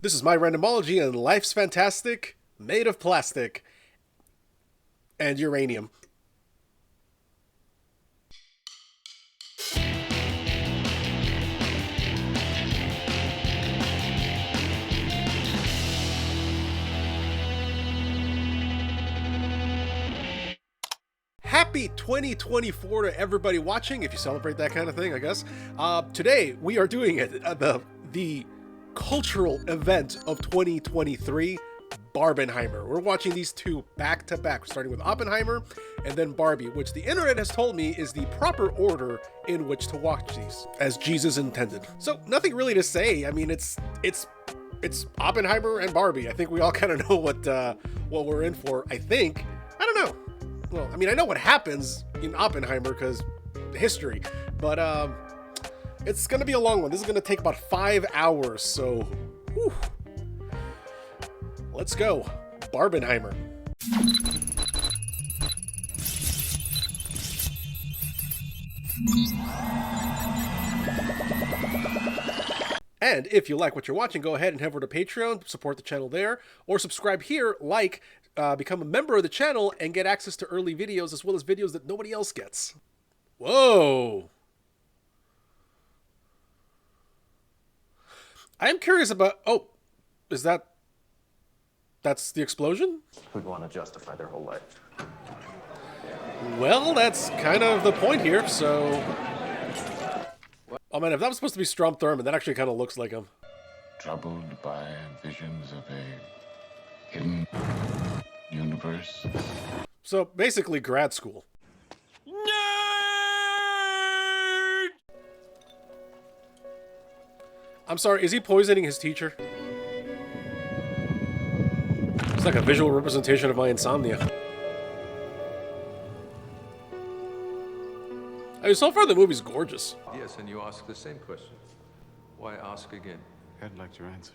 This is my randomology, and life's fantastic, made of plastic and uranium. Happy 2024 to everybody watching, if you celebrate that kind of thing, I guess. Today, we are doing it, the cultural event of 2023, Barbenheimer. We're watching these two back to back, starting with Oppenheimer and then Barbie, which the internet has told me is the proper order in which to watch these, as Jesus intended. So nothing really to say. I mean, it's Oppenheimer and Barbie. I think we all kind of know what we're in for. I think. I don't know. Well, I mean, I know what happens in Oppenheimer because history, but it's gonna be a long one. This is gonna take about 5 hours, so whew. Let's go, Barbenheimer. And if you like what you're watching, go ahead and head over to Patreon, support the channel there, or subscribe here, become a member of the channel, and get access to early videos as well as videos that nobody else gets. Whoa! I am curious about... Oh, is that... That's the explosion? Who'd want to justify their whole life? Well, that's kind of the point here, so... Oh man, if that was supposed to be Strom Thurmond, that actually kind of looks like him. Troubled by visions of a hidden universe. So, basically grad school. Nerd! I'm sorry, is he poisoning his teacher? It's like a visual representation of my insomnia. I mean, so far the movie's gorgeous. Yes, and you ask the same question. Why ask again? I'd like your answer.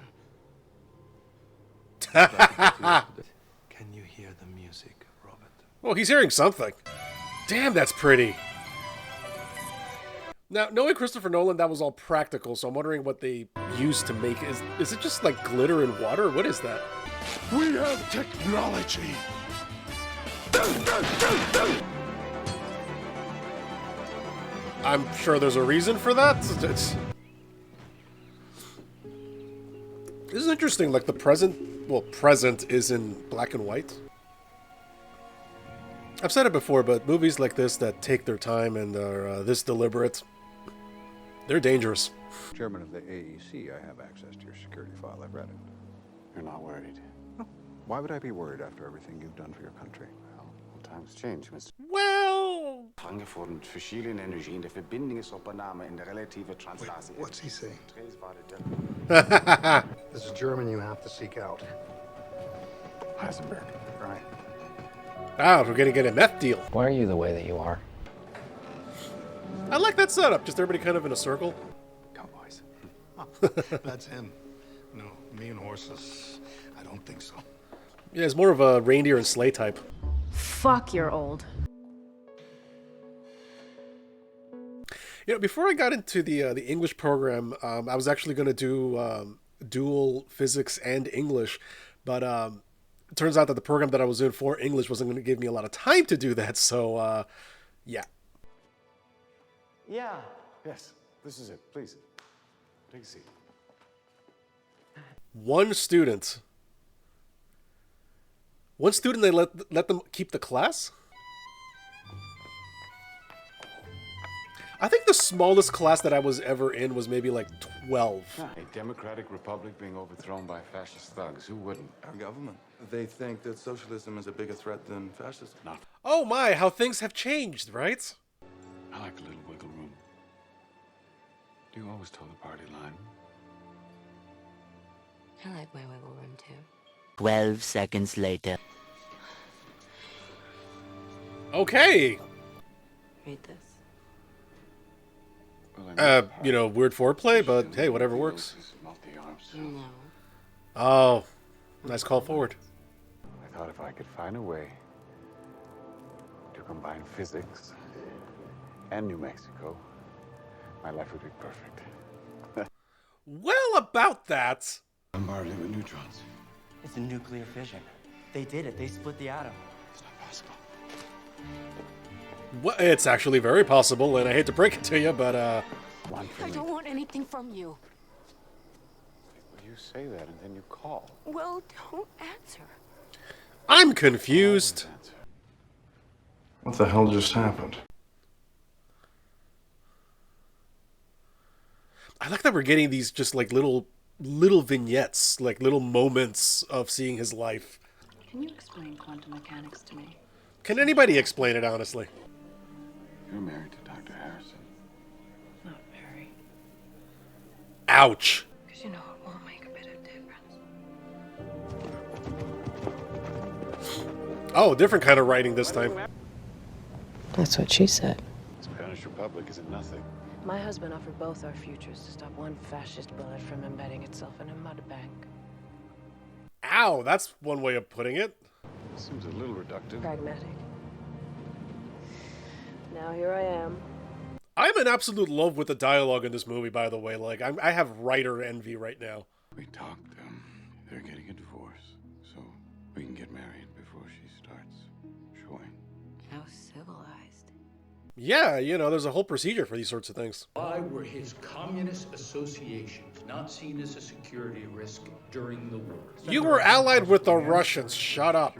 Can you hear the music, Robert? Well, he's hearing something. Damn, that's pretty. Now, knowing Christopher Nolan, that was all practical, so I'm wondering what they used to make. Is it just like glitter and water? What is that? We have technology. I'm sure there's a reason for that. This is interesting, like the present is in black and white. I've said it before, but movies like this that take their time and are this deliberate, they're dangerous. Chairman of the AEC, I have access to your security file. I've read it. You're not worried. No. Why would I be worried after everything you've done for your country? Well, times change, Mr. Well... Angevordernd verschiedene Energie in der Verbindungsopname in der relative Translation. What's he saying? Ah, This is German you have to seek out. Heisenberg. Right. we're gonna get a meth deal. Why are you the way that you are? I like that setup, just everybody kind of in a circle. Cowboys. That's him. No, me and horses. I don't think so. Yeah, it's more of a reindeer and sleigh type. Fuck, you're old. You know, before I got into the English program, I was actually going to do dual physics and English, but it turns out that the program that I was in for English wasn't going to give me a lot of time to do that, so yeah. Yeah. Yes, this is it. Please, take a seat. One student, they let them keep the class? I think the smallest class that I was ever in was maybe like 12. A democratic republic being overthrown by fascist thugs. Who wouldn't? Our government. They think that socialism is a bigger threat than fascism. Not. Oh my, how things have changed, right? I like a little wiggle room. Do you always toe the party line? I like my wiggle room too. 12 seconds later. Okay. Read this. Well, You know, weird foreplay, but hey, whatever works. Multi-arms. No. Oh, nice call forward. I thought if I could find a way to combine physics and New Mexico, my life would be perfect. Well, about that. Bombarded with neutrons. It's a nuclear fission. They did it. They split the atom. It's not possible. Well, it's actually very possible, and I hate to break it to you, but One for I me. don't want anything from you. Well, you say that and then you call. Well, don't answer. I'm confused. Always answer. What the hell just happened? I like that we're getting these just like little vignettes, like little moments of seeing his life. Can you explain quantum mechanics to me? Can anybody explain it honestly? You're married to Dr. Harrison. Not very. Ouch. Because you know it won't make a bit of difference. Oh, different kind of writing this time. That's what she said. Spanish Republic isn't nothing. My husband offered both our futures to stop one fascist bullet from embedding itself in a mud bank. Ow, that's one way of putting it. Seems a little reductive. Pragmatic. Now here I am. I'm in absolute love with the dialogue in this movie, by the way. Like, I have writer envy right now. We talked. They're getting a divorce, so we can get married before she starts showing. How civilized. Yeah, you know, there's a whole procedure for these sorts of things. Why were his communist associations not seen as a security risk during the war? You were allied with the Russians. Shut up.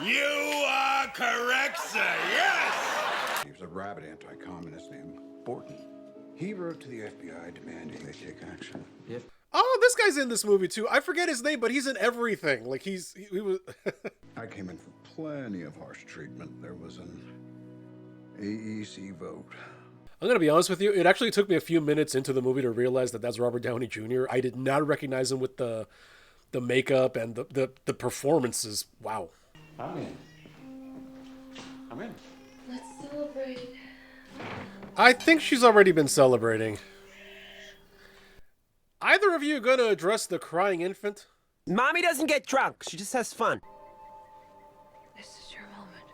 You are correct, sir. Yes! He was a rabid anti-communist named Borton. He wrote to the FBI demanding they take action. Oh, this guy's in this movie too. I forget his name, but he's in everything. Like he was. I came in for plenty of harsh treatment. There was an AEC vote. I'm gonna be honest with you. It actually took me a few minutes into the movie to realize that that's Robert Downey Jr. I did not recognize him with the makeup and the performances. Wow. I'm in. I'm in. Let's celebrate. I think she's already been celebrating. Either of you gonna address the crying infant? Mommy doesn't get drunk. She just has fun. This is your moment.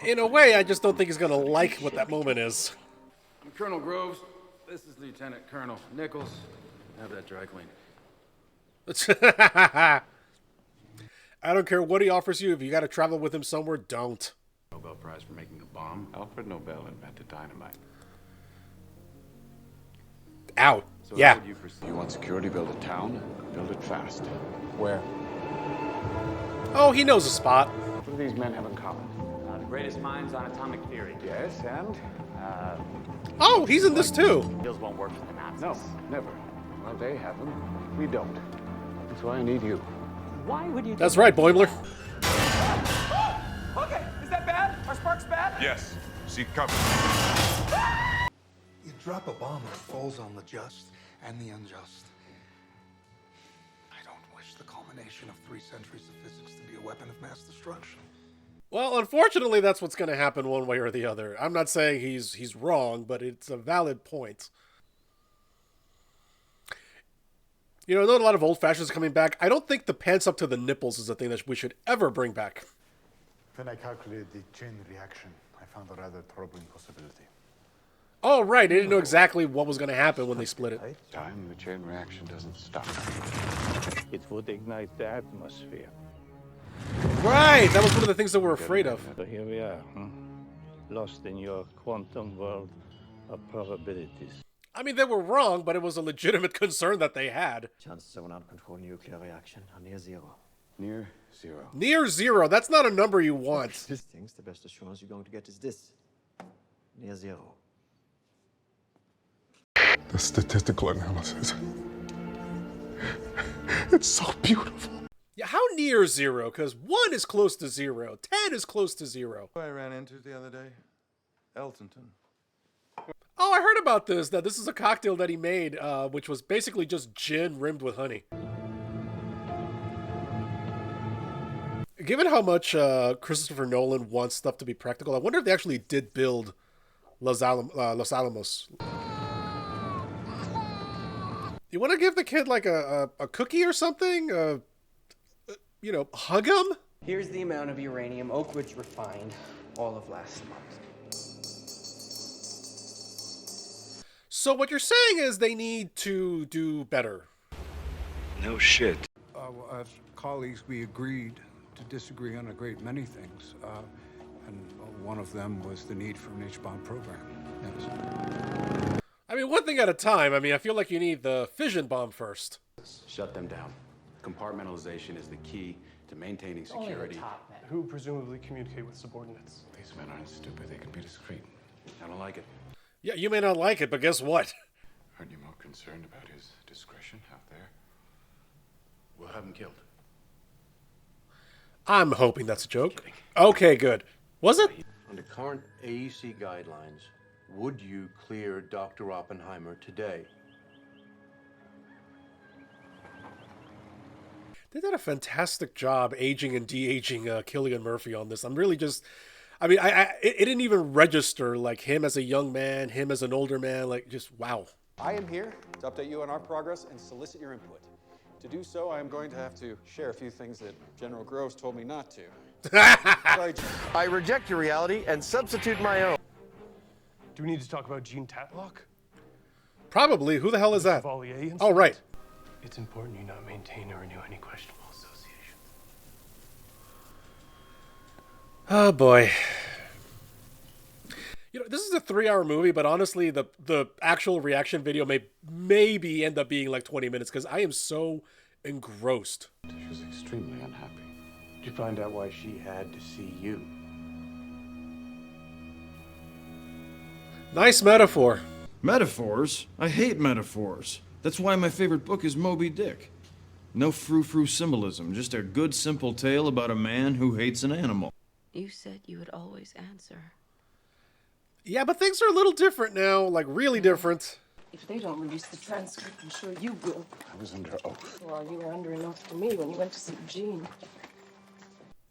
In a way, I just don't think he's gonna like what that moment is. I'm Colonel Groves. This is Lieutenant Colonel Nichols. Have that dry clean. I don't care what he offers you. If you got to travel with him somewhere, don't. Nobel Prize for making a bomb. Alfred Nobel invented dynamite. Out. So Yeah. how would you want security, build a town, build it fast. Where? Oh, he knows a spot. What do these men have in common? The greatest minds on atomic theory. Yes, and? Oh, he's in this too. Deals won't work for the Nazis. No, never. Well, they have them. We don't. That's why I need you. Why would you? That's right, Boimler. Okay, is that bad? Are sparks bad? Yes. Seek cover. You drop a bomb and it falls on the just and the unjust. I don't wish the culmination of 3 centuries of physics to be a weapon of mass destruction. Well, unfortunately, that's what's going to happen one way or the other. I'm not saying he's wrong, but it's a valid point. You know, not a lot of old fashions coming back. I don't think the pants up to the nipples is a thing that we should ever bring back. When I calculated the chain reaction, I found a rather troubling possibility. Oh, right. They didn't know exactly what was going to happen when they split it. Time the chain reaction doesn't stop. It would ignite the atmosphere. Right. That was one of the things that we're afraid of. So here we are, lost in your quantum world of probabilities. I mean, they were wrong, but it was a legitimate concern that they had. Chances of an uncontrolled nuclear reaction are near zero. Near zero. Near zero. That's not a number you want. This thing's the best assurance you're going to get is this. Near zero. The statistical analysis. It's so beautiful. Yeah, how near zero? Because 1 is close to 0. 10 is close to 0. Who I ran into the other day? Eltonton. Oh, I heard about this. That this is a cocktail that he made, which was basically just gin rimmed with honey. Given how much Christopher Nolan wants stuff to be practical, I wonder if they actually did build Los Alamos. You want to give the kid like a cookie or something? You know, hug him? Here's the amount of uranium Oak Ridge refined all of last month. So what you're saying is they need to do better. No shit. As colleagues, we agreed to disagree on a great many things. And one of them was the need for an H-bomb program. Yes. I mean, one thing at a time. I mean, I feel like you need the fission bomb first. Shut them down. Compartmentalization is the key to maintaining security. Only the top men, who presumably communicate with subordinates. These men aren't stupid. They can be discreet. I don't like it. Yeah, you may not like it, but guess what? Aren't you more concerned about his discretion out there? We'll have him killed. I'm hoping that's a joke. Okay, good. Was it? Under current AEC guidelines, would you clear Dr. Oppenheimer today? They did a fantastic job aging and de-aging Cillian Murphy on this. I'm really just... I mean, it didn't even register, like, him as a young man, him as an older man, like, just wow. I am here to update you on our progress and solicit your input. To do so, I am going to have to share a few things that General Groves told me not to. Sorry, I reject your reality and substitute my own. Do we need to talk about Gene Tatlock? Probably. Who the hell is that? Chevalier incident? Oh, right. It's important you not maintain or renew any questionable associations. Oh, boy. You know, this is a 3-hour movie, but honestly, the actual reaction video may maybe end up being like 20 minutes because I am so engrossed. She was extremely unhappy. Did you find out why she had to see you? Nice metaphor. Metaphors? I hate metaphors. That's why my favorite book is Moby Dick. No frou-frou symbolism, just a good simple tale about a man who hates an animal. You said you would always answer. Yeah, but things are a little different now, like really different. If they don't release the transcript, I'm sure you will. I was under oath. Well, you were under an oath to me when you went to see Gene.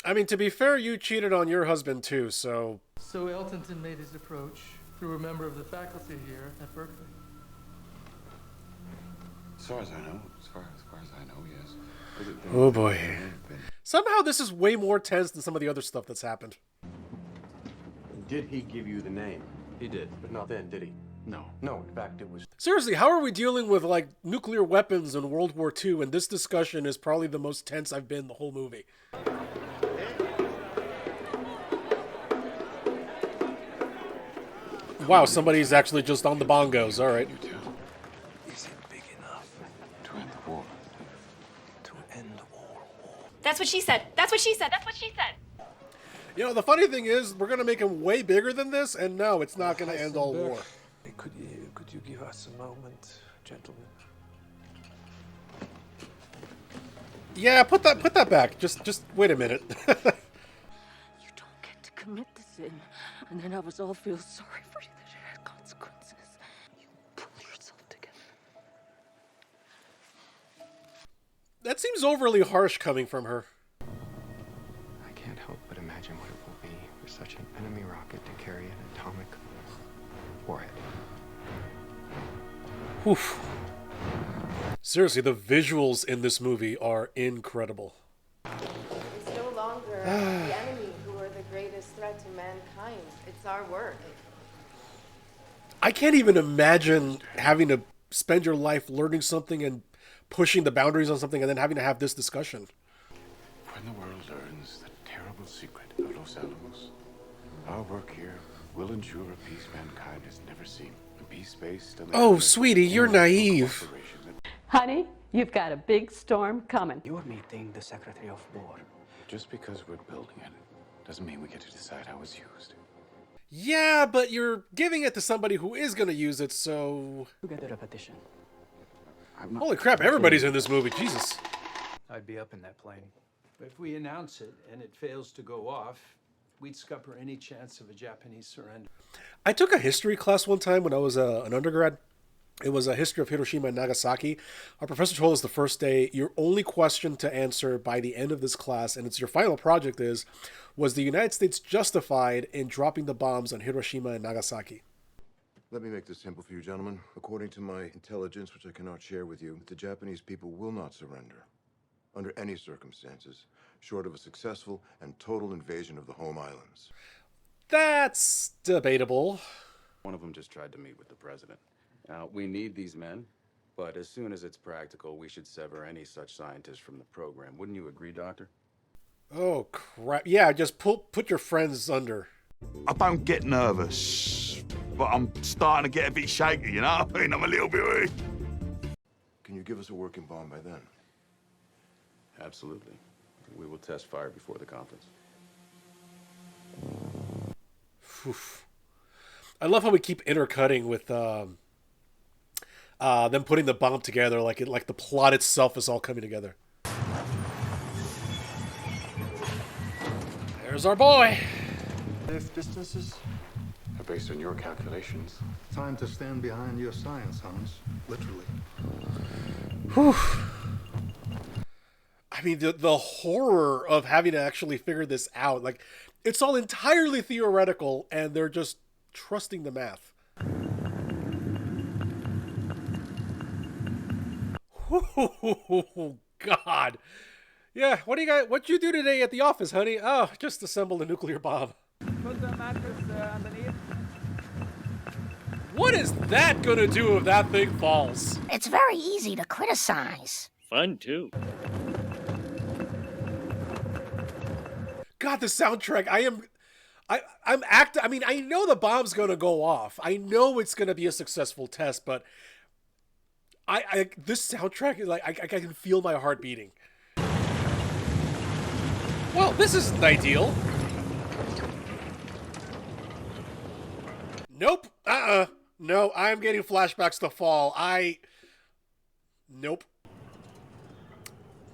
I mean, to be fair, you cheated on your husband too, so... So Eltonton made his approach through a member of the faculty here at Berkeley. As far as I know, as far as I know, yes. Oh boy. Somehow this is way more tense than some of the other stuff that's happened. Did he give you the name? He did. But not then, did he? No. No, in fact, it was... Seriously, how are we dealing with, like, nuclear weapons in World War II, and this discussion is probably the most tense I've been the whole movie. Wow, somebody's actually just on the bongos, alright. Is it big enough to end the war? To end all war? That's what she said. That's what she said. That's what she said. You know, the funny thing is, we're going to make him way bigger than this, and no, it's not going to end all war. Could you give us a moment, gentlemen? Yeah, put that back. Just wait a minute. You don't get to commit the sin, and then have us all feel sorry for you that it had consequences. You pull yourself together. That seems overly harsh coming from her. I can't help but imagine what it will be for such an enemy rocket to carry an atomic warhead. Oof. Seriously, the visuals in this movie are incredible. It's no longer the enemy who are the greatest threat to mankind. It's our work. I can't even imagine having to spend your life learning something and pushing the boundaries on something and then having to have this discussion. When the world learns the terrible secret of Los Alamos, our work here will ensure a peace mankind has never seen. A peace based on the... Oh, sweetie, you're naive. Honey, you've got a big storm coming. You're meeting the Secretary of War. Just because we're building it doesn't mean we get to decide how it's used. Yeah, but you're giving it to somebody who is going to use it, so... You get the repetition. Holy crap, everybody's in this movie, Jesus. I'd be up in that plane. But if we announce it and it fails to go off, we'd scupper any chance of a Japanese surrender. I took a history class one time when I was an undergrad. It was a history of Hiroshima and Nagasaki. Our professor told us the first day, your only question to answer by the end of this class, and it's your final project is, was the United States justified in dropping the bombs on Hiroshima and Nagasaki? Let me make this simple for you, gentlemen. According to my intelligence, which I cannot share with you, the Japanese people will not surrender under any circumstances, short of a successful and total invasion of the home islands. That's debatable. One of them just tried to meet with the president. Now, we need these men, But as soon as it's practical, we should sever any such scientist from the program. Wouldn't you agree, Doctor? Oh, crap. Yeah, just put your friends under. I don't get nervous, but I'm starting to get a bit shaky, you know? I mean, I'm a little bit weak. Can you give us a working bomb by then? Absolutely. We will test fire before the conference. Oof. I love how we keep intercutting with them putting the bomb together, like the plot itself is all coming together. There's our boy. Safe distances Are based on your calculations. time to stand behind your science, Hans. Literally. Whew. I mean, the horror of having to actually figure this out. Like, it's all entirely theoretical, and they're just trusting the math. Oh, God. Yeah, what'd you do today at the office, honey? Oh, just assembled a nuclear bomb. Put the mattress underneath. What is that gonna do if that thing falls? It's very easy to criticize. Fun, too. God, the soundtrack. I mean, I know the bomb's gonna go off. I know it's gonna be a successful test, but this soundtrack is like, I can feel my heart beating. Well, this isn't ideal. Nope. No, I'm getting flashbacks to Fall. Nope.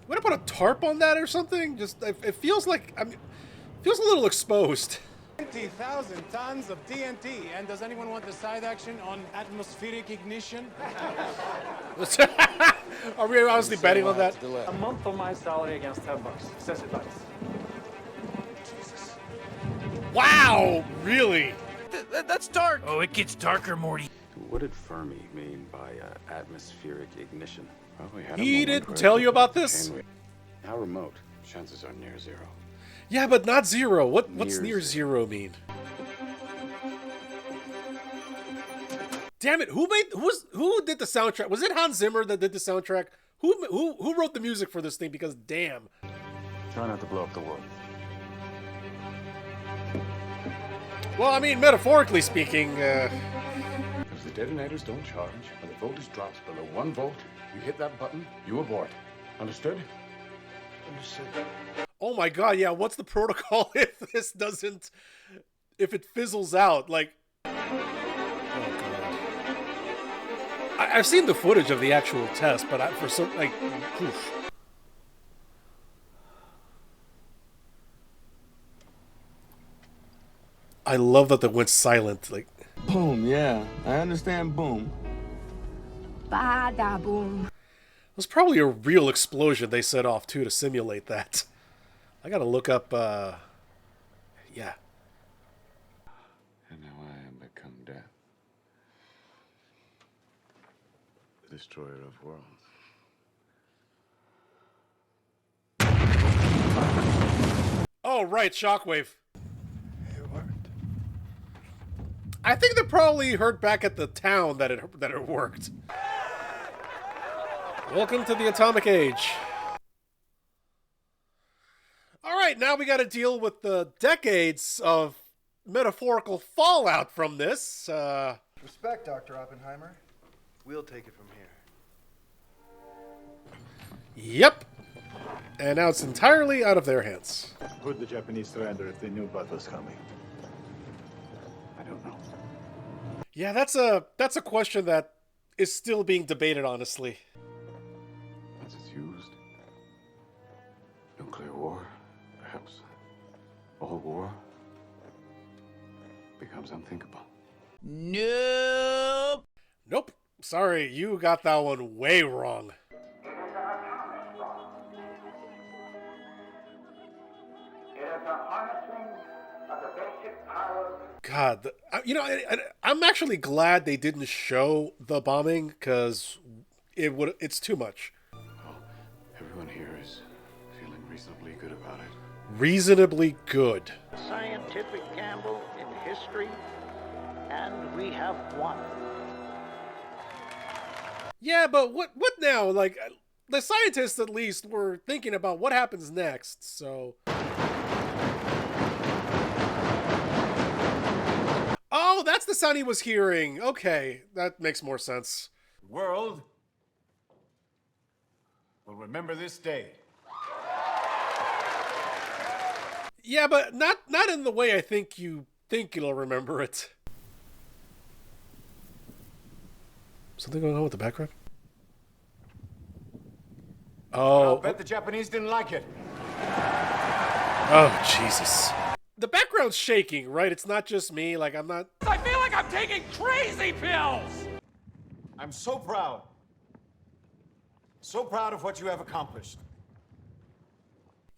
Would I put a tarp on that or something? Just, it feels like, feels a little exposed. 20,000 tons of TNT. And does anyone want the side action on atmospheric ignition? Are we honestly betting on that? A month of my salary against $10. Says it likes. Wow! Really? That's dark! Oh, it gets darker, Morty. What did Fermi mean by atmospheric ignition? Well, we had He didn't tell you about this? How remote? Chances are near zero. Yeah, but not zero. What's near zero mean? Damn it! Who did the soundtrack? Was it Hans Zimmer that did the soundtrack? Who wrote the music for this thing? Because damn. Try not to blow up the world. Well, I mean, metaphorically speaking. If the detonators don't charge and the voltage drops below 1 volt, you hit that button, you abort. Understood? Understood. Oh my God! Yeah. What's the protocol if this doesn't? If it fizzles out, like. I've seen the footage of the actual test, but for some, like, oof. I love that they went silent, like. Boom, yeah. I understand boom. Bada boom. It was probably a real explosion they set off, too, to simulate that. I gotta look up, yeah. And now I am become death. The destroyer of worlds. Oh, right, Shockwave. It worked. I think they probably heard back at the town that it worked. Welcome to the Atomic Age. All right, now we got to deal with the decades of metaphorical fallout from this. Respect, Dr. Oppenheimer. We'll take it from here. Yep. And now it's entirely out of their hands. Would the Japanese surrender if they knew what was coming? I don't know. Yeah, that's a question that is still being debated, honestly. Once it's used, nuclear war, perhaps all war, becomes unthinkable. Nope. Nope. Sorry, you got that one way wrong. God, I'm actually glad they didn't show the bombing, because it's too much. Well, everyone here is feeling reasonably good about it. Reasonably good. Scientific gamble in history, and we have won. Yeah, but what now? Like, the scientists at least were thinking about what happens next, so... Oh, that's the sound he was hearing. Okay, that makes more sense. The world will remember this day. Yeah, but not in the way I think you think you'll remember it. Something going on with the background? Oh. I'll bet the Japanese didn't like it. Oh, Jesus. The background's shaking, right? It's not just me. Like, I'm not... I feel like I'm taking crazy pills! I'm so proud. So proud of what you have accomplished.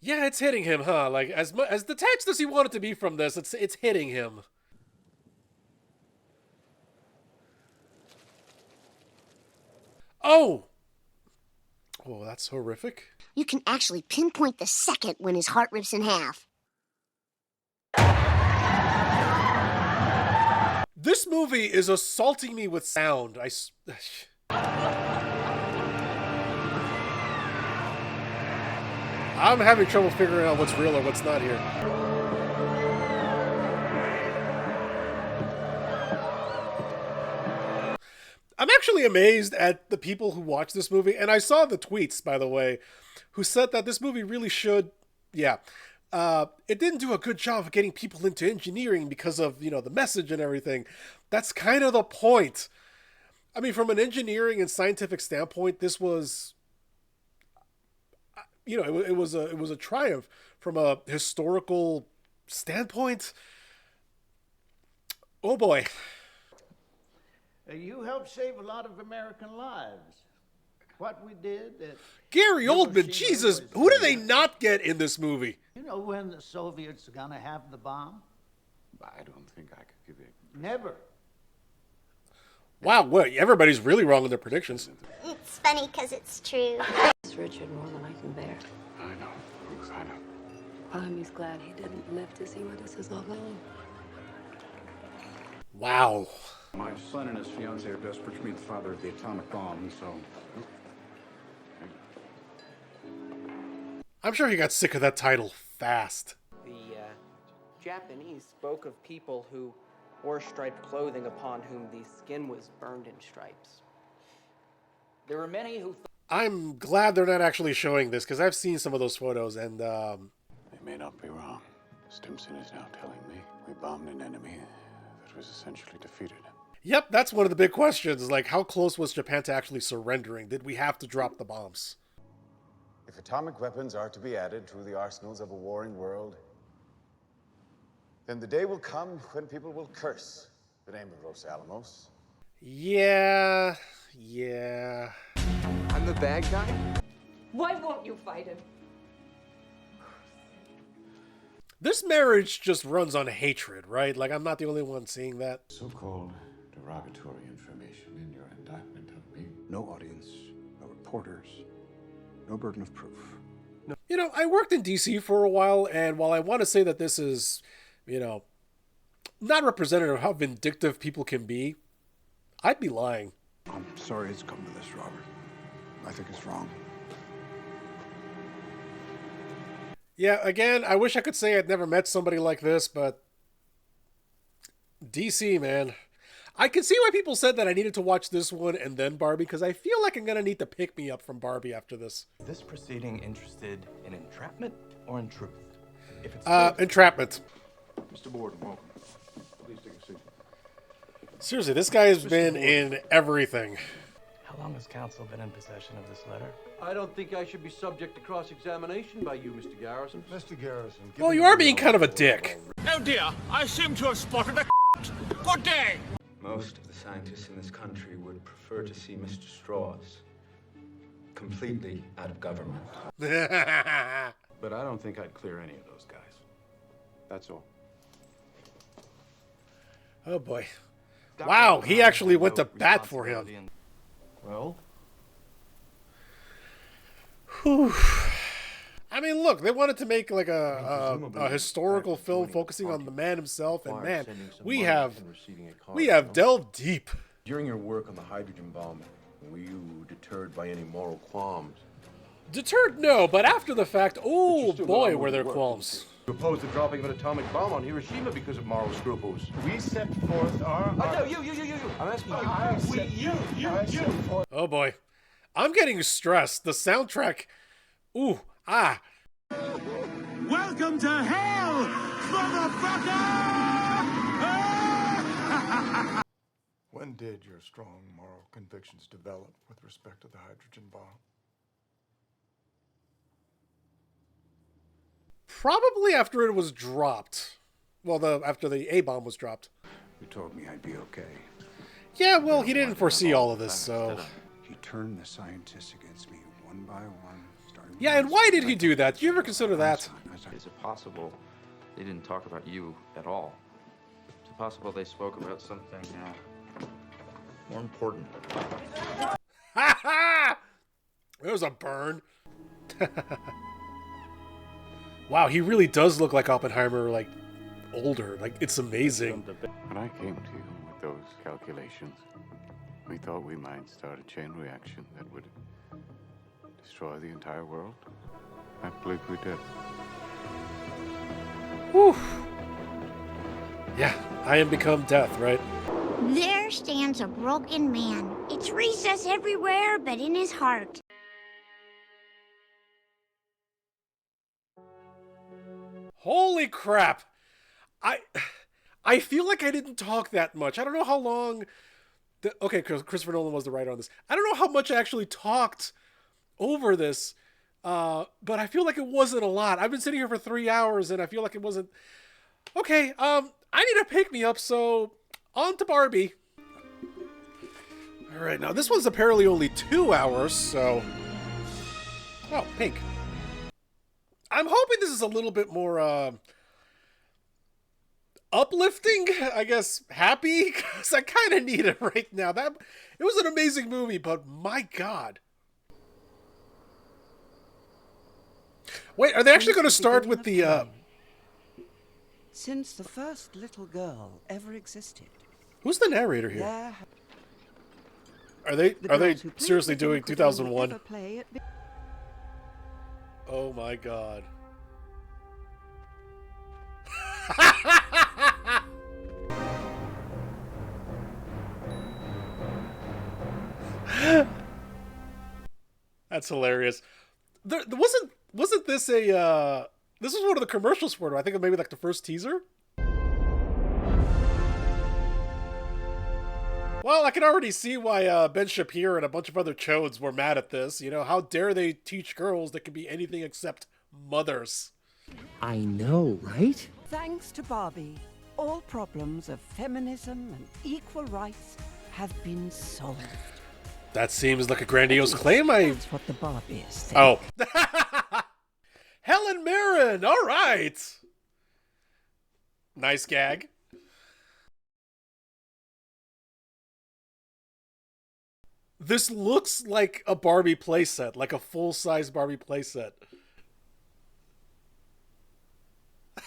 Yeah, it's hitting him, huh? Like, as detached as he wanted to be from this, it's hitting him. Oh! Oh, that's horrific. You can actually pinpoint the second when his heart rips in half. This movie is assaulting me with sound. I'm having trouble figuring out what's real or what's not here. I'm actually amazed at the people who watch this movie, and I saw the tweets, by the way, who said that this movie really should, it didn't do a good job of getting people into engineering because of, the message and everything. That's kind of the point. I mean, from an engineering and scientific standpoint, this was, it was a triumph. From a historical standpoint, oh boy. You helped save a lot of American lives. What we did... Gary Oldman, Jesus, who do they not get in this movie? You know when the Soviets are going to have the bomb? I don't think I could give it. Never. Wow, well, everybody's really wrong in their predictions. It's funny because it's true. It's Richard more than I can bear. I know, Ruth, I know. I'm just glad he didn't live to see where this is all going. Wow. My son and his fiancée are desperate to meet the father of the atomic bomb, so... I'm sure he got sick of that title fast. The Japanese spoke of people who wore striped clothing upon whom the skin was burned in stripes. There were many who... I'm glad they're not actually showing this, because I've seen some of those photos, and, They may not be wrong. Stimson is now telling me we bombed an enemy that was essentially defeated. Yep, that's one of the big questions. Like, how close was Japan to actually surrendering? Did we have to drop the bombs? If atomic weapons are to be added to the arsenals of a warring world, then the day will come when people will curse the name of Los Alamos. Yeah. I'm the bad guy? Why won't you fight him? This marriage just runs on hatred, right? Like, I'm not the only one seeing that. So-called derogatory information in your indictment of me. No audience, no reporters, no burden of proof. No. I worked in DC for a while, and while I want to say that this is, not representative of how vindictive people can be, I'd be lying. I'm sorry it's come to this, Robert. I think it's wrong. Yeah, again, I wish I could say I'd never met somebody like this, but DC, man. I can see why people said that I needed to watch this one and then Barbie, because I feel like I'm going to need to pick me up from Barbie after this. Is this proceeding interested in entrapment or in truth? If it's entrapment. Mr. Borden, welcome. Please take a seat. Seriously, this guy has been in everything. How long has counsel been in possession of this letter? I don't think I should be subject to cross-examination by you, Mr. Garrison. Mr. Garrison. Well, you are being kind of a dick. Oh dear, I seem to have spotted a Good day! Most of the scientists in this country would prefer to see Mr. Strauss completely out of government. But I don't think I'd clear any of those guys. That's all. Oh boy. Wow, he actually went to bat for him. Well? Whew. I mean, look, they wanted to make like a historical film focusing on the man himself, and man, we have delved deep. During your work on the hydrogen bomb, Were you deterred by any moral qualms? Deterred, no, but after the fact, oh boy, were there qualms. You opposed the dropping of an atomic bomb on Hiroshima because of moral scruples. We set forth our... Oh, no, you. I'm asking you. Oh boy. I'm getting stressed. The soundtrack. Ooh, ah. Welcome to hell, motherfucker! When did your strong moral convictions develop with respect to the hydrogen bomb? Probably after it was dropped. Well, after the A-bomb was dropped. You told me I'd be okay. Yeah, well, he didn't foresee all of this, so... He turned the scientists against me one by one. Yeah, and why did he do that? Did you ever consider that? Is it possible they didn't talk about you at all? Is it possible they spoke about something more important? Ha ha! There was a burn. Wow, he really does look like Oppenheimer, like, older. Like, it's amazing. When I came to you with those calculations, we thought we might start a chain reaction that would destroy the entire world. I believe we did. Whew. Yeah, I am become death, right? There stands a broken man. It's recess everywhere but in his heart. Holy crap! I feel like I didn't talk that much. I don't know how long... Okay, Christopher Nolan was the writer on this. I don't know how much I actually talked over this, but I feel like it wasn't a lot. I've been sitting here for 3 hours, and I feel like it wasn't... Okay, I need a pick-me-up, so on to Barbie. All right, now this one's apparently only 2 hours, so... Oh, pink. I'm hoping this is a little bit more, uplifting, I guess, happy, because I kind of need it right now. It was an amazing movie, but my God. Wait, are they actually going to start with the, Since the first little girl ever existed. Who's the narrator here? Are they seriously doing 2001? Oh my God. That's hilarious. Wasn't this a this was one of the commercials for it? I think maybe like the first teaser. Well, I can already see why Ben Shapiro and a bunch of other chodes were mad at this. You know, how dare they teach girls that can be anything except mothers? I know, right? Thanks to Barbie, all problems of feminism and equal rights have been solved. That seems like a grandiose claim. That's what the Barbie is saying. Oh. Helen Mirren, all right. Nice gag. This looks like a Barbie playset, like a full-size Barbie playset.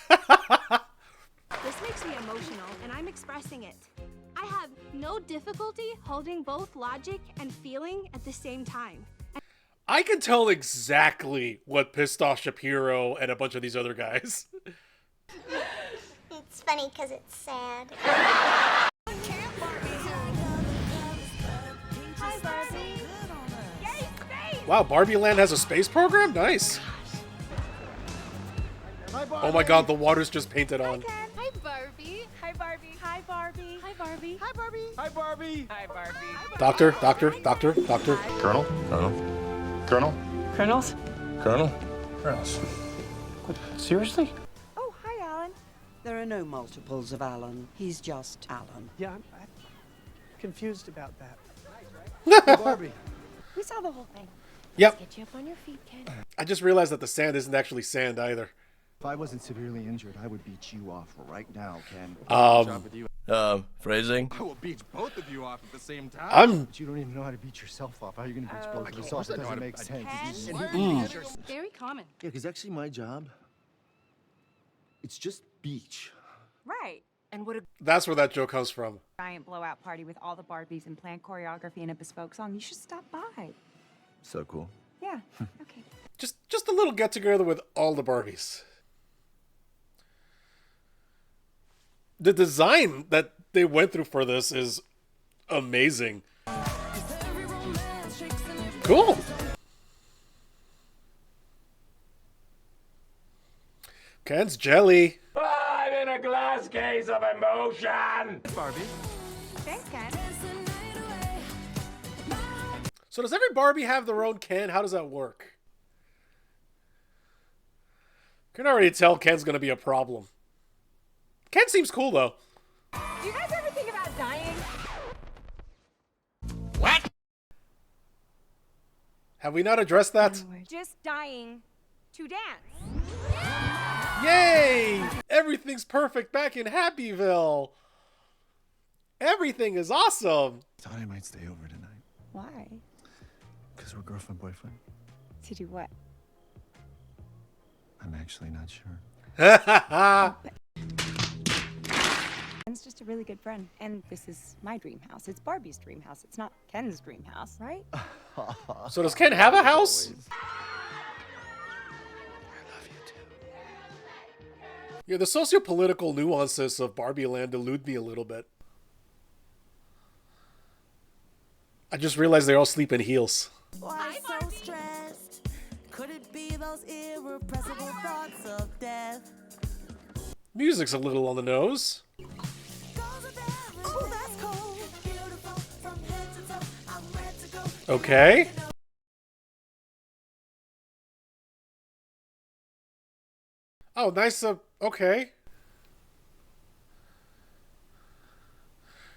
This makes me emotional, and I'm expressing it. I have no difficulty holding both logic and feeling at the same time. I can tell exactly what pissed off Shapiro and a bunch of these other guys. It's funny because it's sad. Hi, Barbie. Yay, space! Wow, Barbie Land has a space program? Nice. Oh my God, the water's just painted on. Hi, Barbie. Hi, Barbie. Hi, Barbie. Hi, Barbie. Hi, Barbie. Hi, Barbie. Hi, Barbie. Doctor. Colonel? Colonel? Colonels? Colonel? Colonels. What, seriously? Oh, hi, Alan. There are no multiples of Alan. He's just Alan. Yeah, I'm confused about that. Hey, Barbie. We saw the whole thing. Yep. Let's get you up on your feet, kid. I just realized that the sand isn't actually sand either. If I wasn't severely injured, I would beat you off right now, Ken. Phrasing? I will beat both of you off at the same time. But you don't even know how to beat yourself off. How are you going to beat both of us off? It doesn't make sense. Very common. Yeah, because actually my job, it's just beach. Right. And what a That's where that joke comes from. giant blowout party with all the Barbies and planned choreography and a bespoke song. You should stop by. So cool. Yeah. Okay. Just a little get together with all the Barbies. The design that they went through for this is amazing. Cool. Ken's jelly. I'm in a glass case of emotion! Barbie. Thanks, Ken. So does every Barbie have their own Ken? How does that work? Can already tell Ken's gonna be a problem. Ken seems cool though. Do you guys ever think about dying? What? Have we not addressed that? Just dying to dance. Yay! Everything's perfect back in Happyville. Everything is awesome. Thought I might stay over tonight. Why? Because we're girlfriend, boyfriend. To do what? I'm actually not sure. Ken's just a really good friend. And this is my dream house. It's Barbie's dream house. It's not Ken's dream house, right? So does Ken have a house? Yeah, the socio-political nuances of Barbie Land elude me a little bit. I just realized they all sleep in heels. Why so stressed? Could it be those irrepressible thoughts of death? Music's a little on the nose. Okay. Oh, nice. Okay.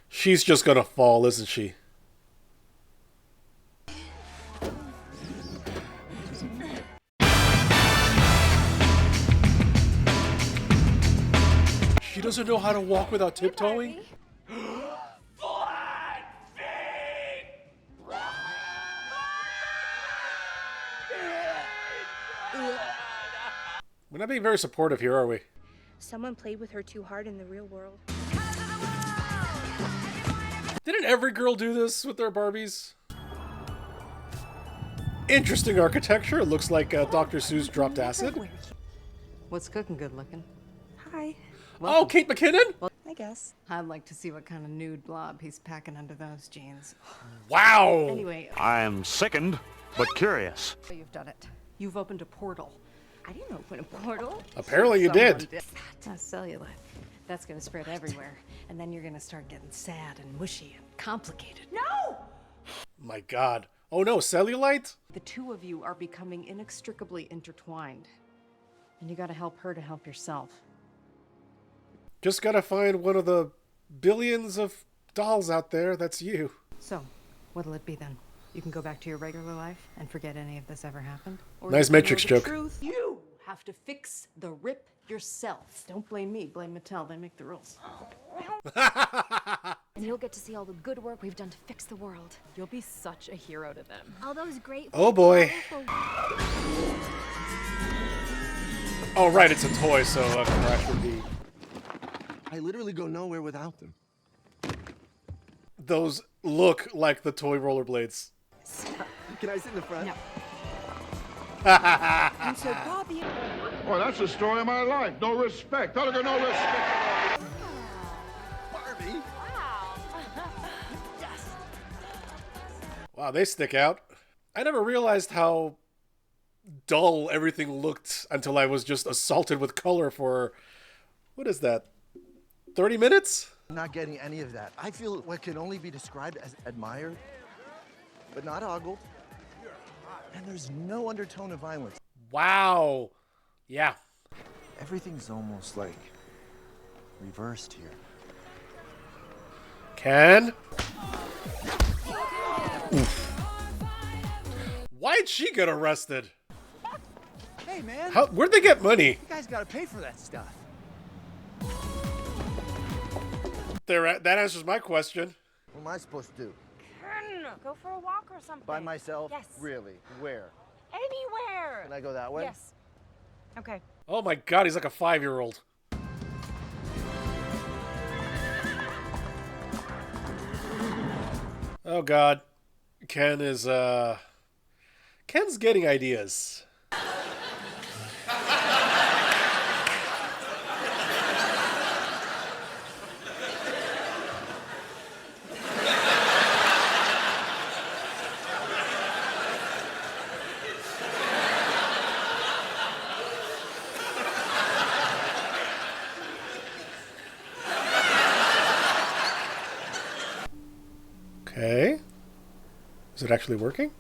She's just gonna fall, isn't she? She doesn't know how to walk without tiptoeing? We're not being very supportive here, are we? Someone played with her too hard in the real world. Didn't every girl do this with their Barbies? Interesting architecture. It looks like Dr. Seuss dropped acid. What's cooking good looking? Hi. Oh, Kate McKinnon? I guess. I'd like to see what kind of nude blob he's packing under those jeans. Wow. Anyway. I'm sickened, but curious. You've done it. You've opened a portal. I didn't open a portal. Apparently you did. That's cellulite. That's gonna spread everywhere. And then you're gonna start getting sad and mushy and complicated. No! My God. Oh no, cellulite? The two of you are becoming inextricably intertwined. And you gotta help her to help yourself. Just gotta find one of the billions of dolls out there that's you. So, what'll it be then? You can go back to your regular life and forget any of this ever happened? Or Nice you can Matrix know the joke. Truth. You have to fix the rip yourself. Don't blame me, blame Mattel. They make the rules. And you'll get to see all the good work we've done to fix the world. You'll be such a hero to them. All those great. Oh boy. Oh right, it's a toy, so Crash would be. I literally go nowhere without them. Those look like the toy rollerblades. Can I sit in the front? No. And so Barbie... Well, that's the story of my life. No respect. No respect. Barbie? Wow, they stick out. I never realized how dull everything looked until I was just assaulted with color for, what is that, 30 minutes? I'm not getting any of that. I feel what can only be described as admired, but not ogled. And there's no undertone of violence. Wow. Yeah. Everything's almost like reversed here. Ken? Oof. Why'd she get arrested? Hey, man. Where'd they get money? You guys gotta pay for that stuff. That answers my question. What am I supposed to do? Ken, go for a walk or something. By myself? Yes. Really? Where? Anywhere. Can I go that way? Yes. Okay. Oh my God, he's like a 5-year-old. Oh God, Ken's getting ideas. Okay. Is it actually working?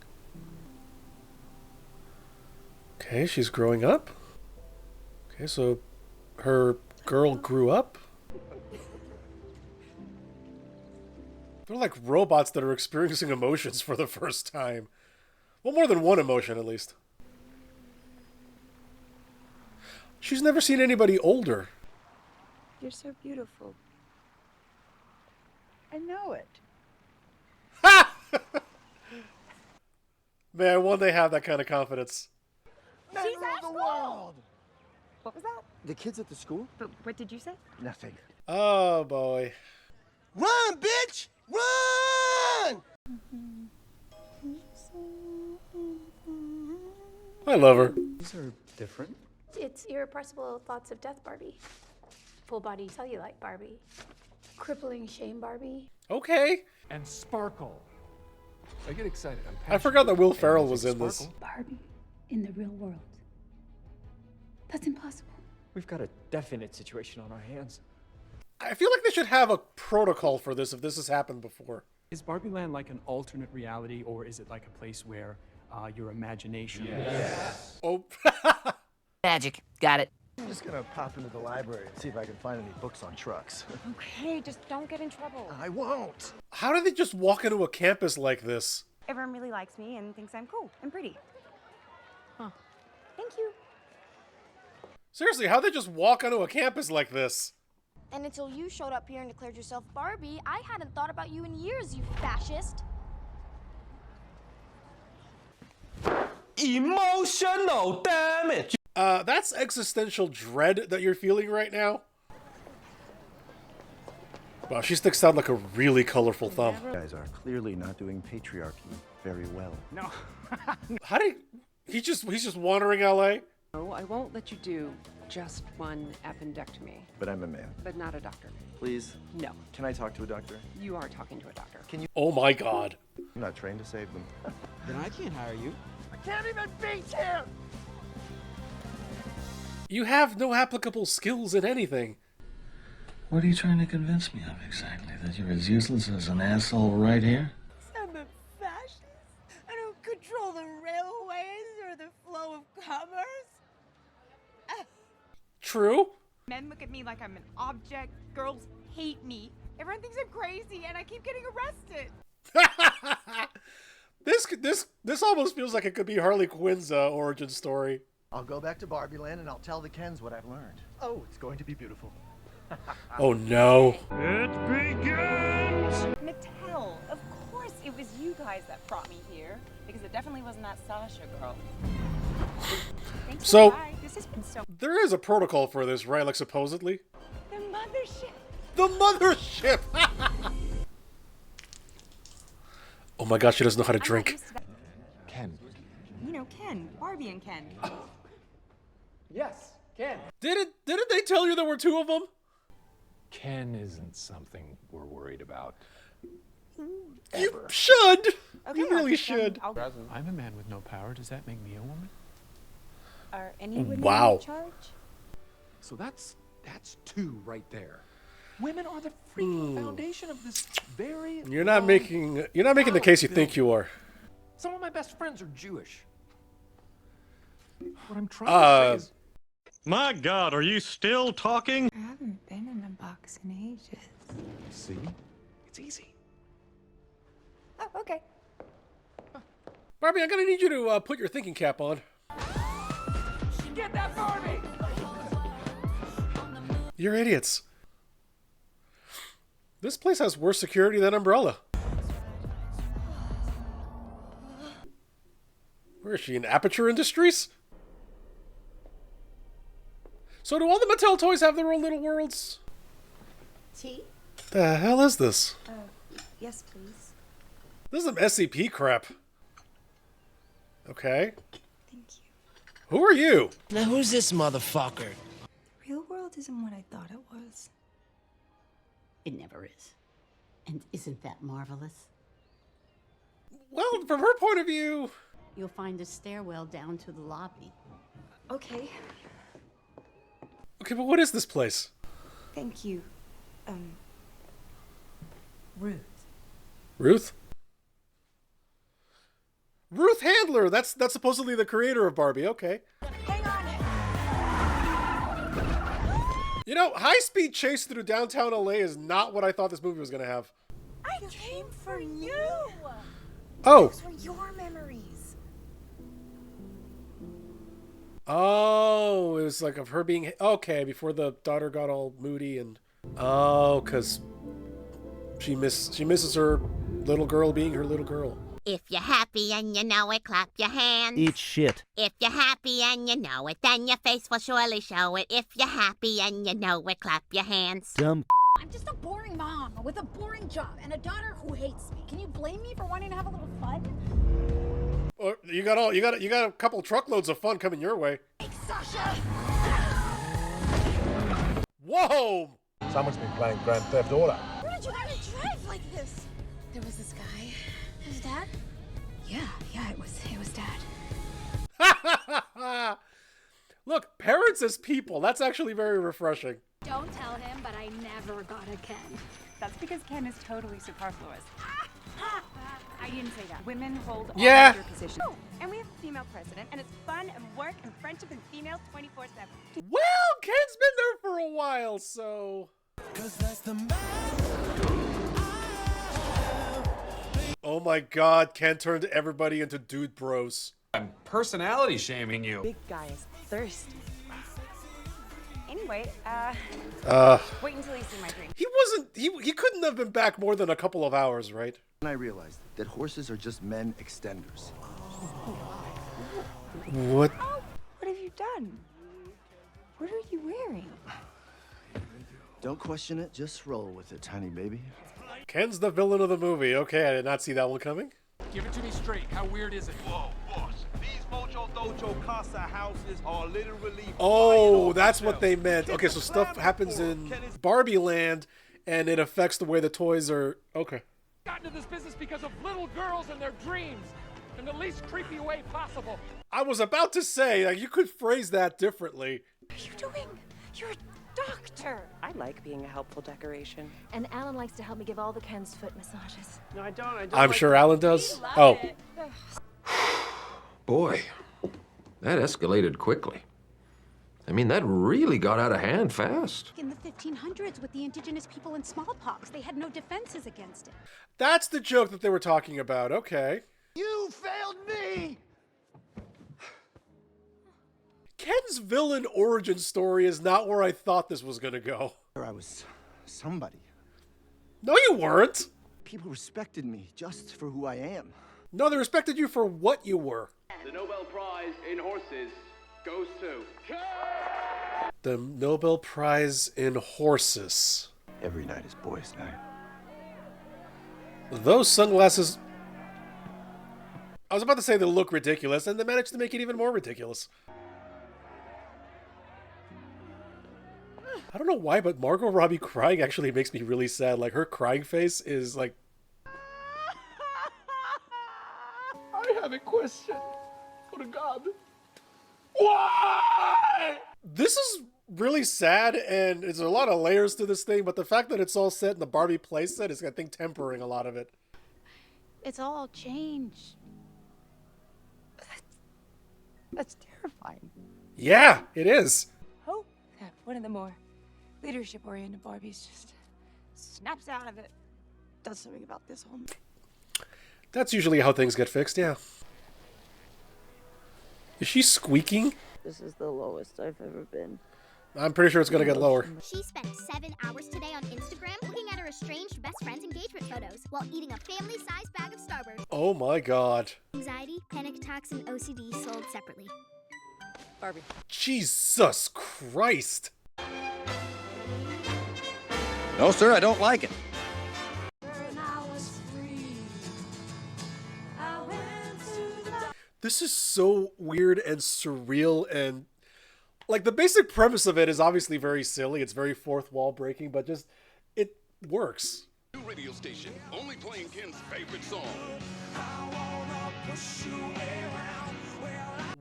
Okay, she's growing up. Okay, so her girl grew up. They're like robots that are experiencing emotions for the first time. Well, more than one emotion, at least. She's never seen anybody older. You're so beautiful. I know it. Man, won't they have that kind of confidence? Men rule the world! What was that? The kids at the school? But what did you say? Nothing. Oh, boy. Run, bitch! Run! I love her. These are different. It's irrepressible thoughts of death, Barbie. Full body cellulite, Barbie. Crippling shame, Barbie. Okay. And sparkle. I get excited. I'm I passionate. forgot that Will Ferrell was in this. Barbie in the real world. That's impossible. We've got a definite situation on our hands. I feel like they should have a protocol for this if this has happened before. Is Barbie Land like an alternate reality, or is it like a place where your imagination... Yes. Oh. Magic. Got it. I'm just gonna pop into the library and see if I can find any books on trucks. Okay, just don't get in trouble. I won't. How did they just walk into a campus like this? Everyone really likes me and thinks I'm cool and pretty. Huh. Thank you. Seriously, how'd they just walk onto a campus like this? And until you showed up here and declared yourself Barbie, I hadn't thought about you in years, you fascist. Emotional damage. That's existential dread that you're feeling right now. Wow, she sticks out like a really colorful thumb. You guys are clearly not doing patriarchy very well. No. How did he's just wandering LA? No, I won't let you do just one appendectomy. But I'm a man. But not a doctor. Please? No. Can I talk to a doctor? You are talking to a doctor. Can you? Oh my God. I'm not trained to save them. Then I can't hire you. I can't even beat him! You have no applicable skills in anything. What are you trying to convince me of exactly? That you're as useless as an asshole right here? I'm a fascist. I don't control the railways or the flow of commerce. True. Men look at me like I'm an object. Girls hate me. Everyone thinks I'm crazy, and I keep getting arrested. This almost feels like it could be Harley Quinn's origin story. I'll go back to Barbie Land and I'll tell the Kens what I've learned. Oh, it's going to be beautiful. Oh no. It begins! Mattel, of course it was you guys that brought me here, because it definitely wasn't that Sasha girl. Thanks So, for the ride. This has been so. There is a protocol for this, right? Like supposedly. The mothership. The mothership. Oh my gosh, she doesn't know how to drink. Ken. You know, Ken. Barbie and Ken. Yes, Ken. Didn't they tell you there were two of them? Ken isn't something we're worried about. You should. Okay, You really should. I'm a man with no power. Does that make me a woman? Are any women Wow. in charge? So that's two right there. Women are the freaking foundation of this very. You're not making the case you think you are. Some of my best friends are Jewish. What I'm trying to say is. My God, are you still talking? I haven't been in a box in ages. See? It's easy. Oh, okay. Barbie, I'm gonna need you to put your thinking cap on. Get that Barbie! You're idiots. This place has worse security than Umbrella. Where is she, in Aperture Industries? So do all the Mattel toys have their own little worlds? Tea? The hell is this? Yes, please. This is some SCP crap. Okay. Thank you. Who are you? Now who's this motherfucker? The real world isn't what I thought it was. It never is. And isn't that marvelous? Well, from her point of view... You'll find a stairwell down to the lobby. Okay. Okay, but what is this place? Thank you. Ruth. Ruth? Ruth Handler! That's supposedly the creator of Barbie, okay. Hang on. You know, high-speed chase through downtown LA is not what I thought this movie was gonna have. I came for you. Oh! Those were your memories. Oh, it was like of her being... Okay, before the daughter got all moody and... Oh, because she misses her little girl being her little girl. If you're happy and you know it, clap your hands. Eat shit. If you're happy and you know it, then your face will surely show it. If you're happy and you know it, clap your hands. Dumb. I'm just a boring mom with a boring job and a daughter who hates me. Can you blame me for wanting to have a little fun? Well, you got a couple truckloads of fun coming your way. Hey, Sasha! Whoa! Someone's been playing Grand Theft Auto. Where did you learn to drive like this? There was this guy. His dad? Yeah, it was Dad. Look, parents as people. That's actually very refreshing. Don't tell him, but I never got a Ken. That's because Ken is totally superfluous. I didn't say that. Women hold all Yeah. major positions. Oh, and we have a female president, and it's fun and work and friendship and females 24/7. Well, Ken's been there for a while, so... Oh my god, Ken turned everybody into dude bros. I'm personality shaming you. Big guy is thirsty. Anyway, wait until you see my dream. He couldn't have been back more than a couple of hours, right? And I realized that horses are just men extenders. What? Oh, what have you done? What are you wearing? Don't question it, just roll with it, tiny baby. Ken's the villain of the movie. Okay, I did not see that one coming. Give it to me straight. How weird is it? Whoa, boss. These Mojo Dojo Casa houses are literally... Oh, that's what they meant. Okay, so stuff happens in Barbie Land, and it affects the way the toys are... Okay. Got into this business because of little girls and their dreams, in the least creepy way possible. I was about to say, like, you could phrase that differently. What are you doing? You're a doctor. I like being a helpful decoration. And Alan likes to help me give all the Kens foot massages. No, I don't. I'm sure Alan does. Oh. Boy, that escalated quickly. I mean, that really got out of hand fast. In the 1500s with the indigenous people and smallpox, they had no defenses against it. That's the joke that they were talking about. Okay. You failed me! Ken's villain origin story is not where I thought this was going to go. I was somebody. No, you weren't. People respected me just for who I am. No, they respected you for what you were. The Nobel Prize in horses goes to... The Nobel Prize in Horses. Every night is boys' night. Those sunglasses... I was about to say they look ridiculous, and they managed to make it even more ridiculous. I don't know why, but Margot Robbie crying actually makes me really sad. Like, her crying face is like... I have a question for God. Why? This is really sad, and there's a lot of layers to this thing, but the fact that it's all set in the Barbie playset is, I think, tempering a lot of it. It's all change. That's terrifying. Yeah, it is. Hope that one of the more leadership-oriented Barbies just snaps out of it. Does something about this whole... That's usually how things get fixed, yeah. Is she squeaking? This is the lowest I've ever been. I'm pretty sure it's gonna get lower. She spent 7 hours today on Instagram looking at her estranged best friend's engagement photos while eating a family-sized bag of Starburst. Oh my god. Anxiety, panic attacks, and OCD sold separately. Barbie. Jesus Christ. No, sir, I don't like it. This is so weird and surreal, and like the basic premise of it is obviously very silly. It's very fourth wall breaking, but just it works. New radio station, only playing Ken's favorite song.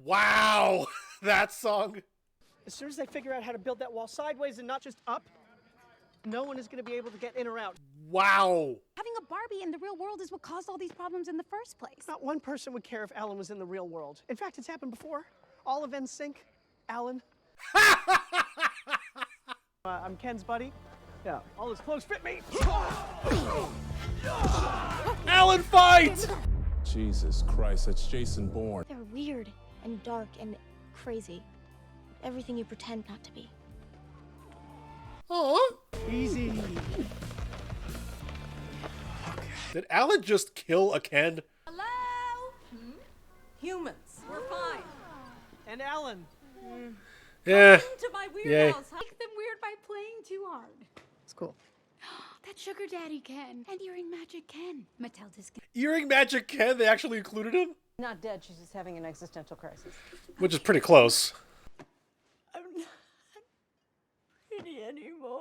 Wow, that song. As soon as they figure out how to build that wall sideways and not just up, no one is going to be able to get in or out. Wow. Having a Barbie in the real world is what caused all these problems in the first place. Not one person would care if Alan was in the real world. In fact, it's happened before. All events sync. Alan. I'm Ken's buddy. Yeah, all his clothes fit me. Alan, fight! Jesus Christ, that's Jason Bourne. They're weird and dark and crazy. Everything you pretend not to be. Aw. Easy. Did Alan just kill a Ken? Hello? Humans. We're fine. And Alan. Yeah. To my weird Yay. house. Make them weird by playing too hard. It's cool. That's Sugar Daddy Ken and Earring Magic Ken. Matilda's Earring Magic Ken, they actually included him? Not dead, she's just having an existential crisis. Which is pretty close. I'm not pretty anymore.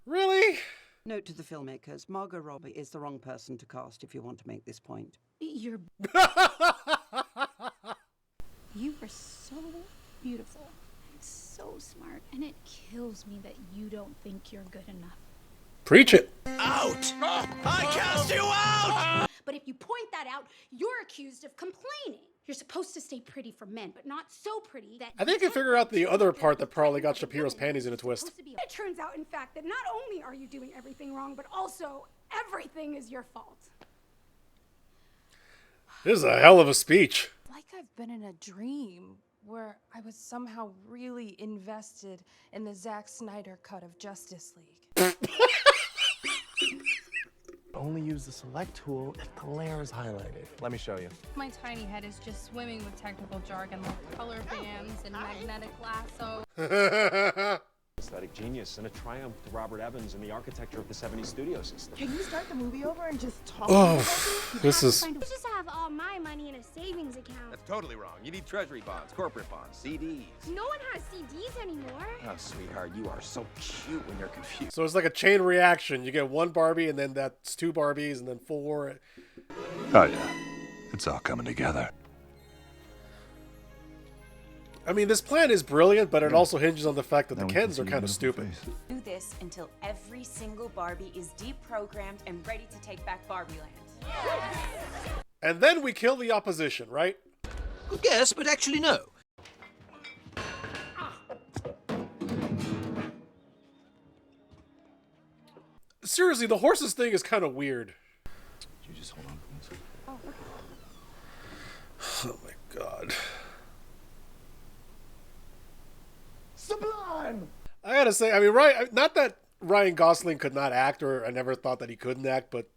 Really? Note to the filmmakers, Margot Robbie is the wrong person to cast if you want to make this point. You're You are so beautiful and so smart, and it kills me that you don't think you're good enough. Preach it. Out! I cast you out! But if you point that out, you're accused of complaining. You're supposed to stay pretty for men, but not so pretty that... I think I can figure out the other part that probably got Shapiro's panties in a twist. It turns out, in fact, that not only are you doing everything wrong, but also everything is your fault. This is a hell of a speech. Like I've been in a dream where I was somehow really invested in the Zack Snyder cut of Justice League. Only use the select tool if the layer is highlighted. Let me show you. My tiny head is just swimming with technical jargon like color bands and magnetic lasso. Aesthetic genius and a triumph to Robert Evans and the architecture of the 70s studio system. Can you start the movie over and just talk? This is... I just have all my money in a savings account. That's totally wrong. You need treasury bonds, corporate bonds, CDs. No one has CDs anymore. Oh, sweetheart, you are so cute when you're confused. So it's like a chain reaction. You get one Barbie, and then that's two Barbies, and then four. Oh, yeah. It's all coming together. I mean, this plan is brilliant, but it also hinges on the fact that the Kens are kind of stupid. Do this until every single Barbie is deprogrammed and ready to take back Barbie Land. And then we kill the opposition, right? Good guess, but actually no. Seriously, the horses thing is kind of weird. You just hold on for 1 second. Oh my god. Sublime! I gotta say, I mean, right? Not that Ryan Gosling could not act, or I never thought that he couldn't act, but